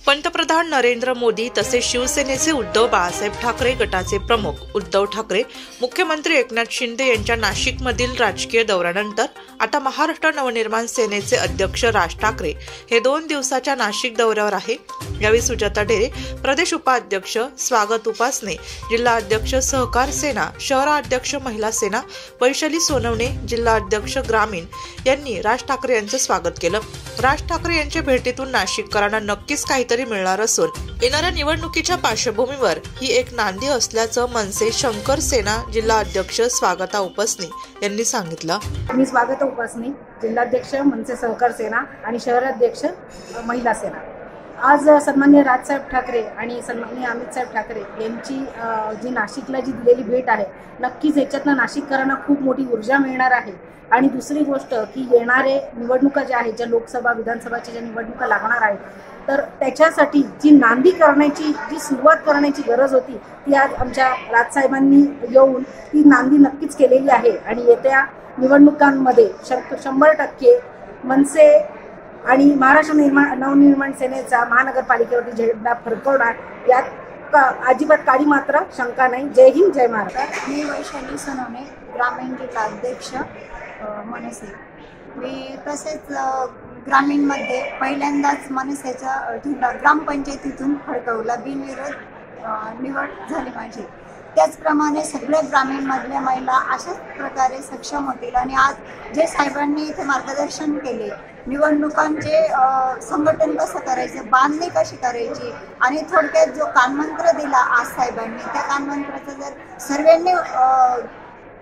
पंतप्रधान नरेंद्र मोदी तसेच शिवसेनेचे उद्धव बाळासाहेब ठाकरे गटाचे प्रमुख उद्धव ठाकरे, मुख्यमंत्री एकनाथ शिंदे यांच्या नाशिकमधील राजकीय दौऱ्यानंतर आता महाराष्ट्र नवनिर्माण सेनेचे अध्यक्ष राज ठाकरे हे 2 दिवसाच्या नाशिक दौऱ्यावर आहे। यावेळी सुजाता ढेरे, प्रदेश उपाध्यक्ष स्वागत उपासने, जिल्हा अध्यक्ष सहकार सेना, शहराध्यक्ष महिला सेना वैशाली सोनवणे, जिल्हा अध्यक्ष ग्रामीण यांनी राज ठाकरे यांचे स्वागत केलं। राज ठाकरे यांच्या भेटीतून नाशिककरांना नक्कीच काहीतरी मिळणार असून येणाऱ्या निवडणुकीच्या पार्श्वभूमीवर ही एक नांदी असल्याचं मनसे शंकर सेना जिल्हा अध्यक्ष स्वागता उपासने यांनी सांगितलं। मी स्वागता उपासने, जिल्हाध्यक्ष मनसे सहकार सेना आणि शहराध्यक्ष महिला सेना। आज सन्माननीय राजसाहेब ठाकरे आणि सन्माननीय अमितसाहेब ठाकरे यांची जी नाशिकला जी दिलेली भेट आहे, नक्कीच याच्यातनं नाशिककरांना खूप मोठी ऊर्जा मिळणार आहे। आणि दुसरी गोष्ट की येणारे निवडणुका ज्या आहेत, ज्या लोकसभा विधानसभाच्या ज्या निवडणुका लागणार आहेत, तर त्याच्यासाठी जी नांदी करण्याची जी सुरुवात करण्याची गरज होती ती आज आमच्या राजसाहेबांनी येऊन ती नांदी नक्कीच केलेली आहे। आणि येत्या निवडणुकांमध्ये 100% मनसे आणि महाराष्ट्र नवनिर्माण सेनेचा महानगरपालिकेवरती झेंडा फडकवणार, यात अजिबात काळी मात्र शंका नाही। जय हिंद, जय महाराष्ट्र। मी वैशाली सोनवणे, ग्रामीण जिल्हा अध्यक्ष मनसे। मी तसेच ग्रामीणमध्ये पहिल्यांदाच मनसेचा झेंडा ग्रामपंचायतीतून फडकवला, बिनविरोध निवड झाली माझी। त्याचप्रमाणे सगळ्या ग्रामीणमधल्या महिला अशाच प्रकारे सक्षम होतील। आणि आज जे साहेबांनी इथे मार्गदर्शन केले, निवडणुकांचे संघटन कसं करायचं, बांधणी कशी करायची, आणि थोडक्यात जो कानमंत्र दिला आज साहेबांनी, त्या कानमंत्राचा जर सर्वांनी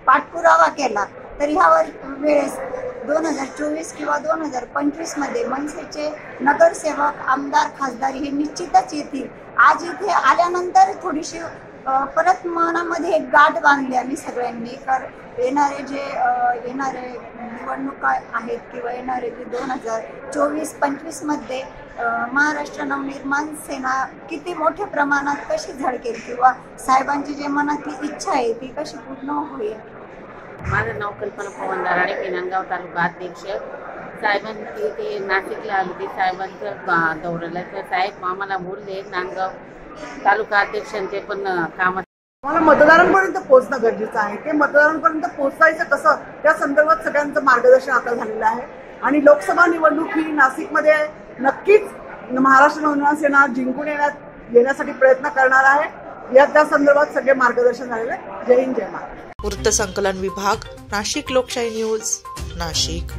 पाठपुरावा केला तर ह्यावर वेळेस 2024 किंवा 2025 मध्ये मनसेचे नगरसेवक, आमदार, खासदार हे निश्चितच येतील। आज इथे आल्यानंतर थोडीशी परत मनामध्ये एक गाठ बांधली आम्ही सगळ्यांनी, तर येणारे निवडणुका आहेत किंवा येणारे जे 2024-25 मध्ये महाराष्ट्र नवनिर्माण सेना किती मोठ्या प्रमाणात कशी झळकेल किंवा साहेबांची जे मनातली इच्छा आहे ती कशी पूर्ण होईल। माझं नाव कल्पना पवन दराडे, नांदगाव तालुका अध्यक्ष। साहेबांची ते नाशिकला आली होती, साहेबांचं दौऱ्याला, तर साहेब आम्हाला बोलले नांदगाव तालुका अध्यक्षांचे पण काम मला मतदारांपर्यंत पोहोचणं गरजेचं आहे। ते मतदारांपर्यंत पोहोचायचं कसं, त्या संदर्भात सगळ्यांचं मार्गदर्शन आता झालेलं आहे। आणि लोकसभा निवडणूक ही नाशिकमध्ये नक्कीच महाराष्ट्र नवनिर्माण सेना जिंकून येण्यासाठी प्रयत्न करणार आहे। या त्या संदर्भात सगळे मार्गदर्शन झालेलं आहे। जय हिंद, जय महाराष्ट्र। वृत्तसंकलन विभाग, नाशिक लोकशाही न्यूज, नाशिक।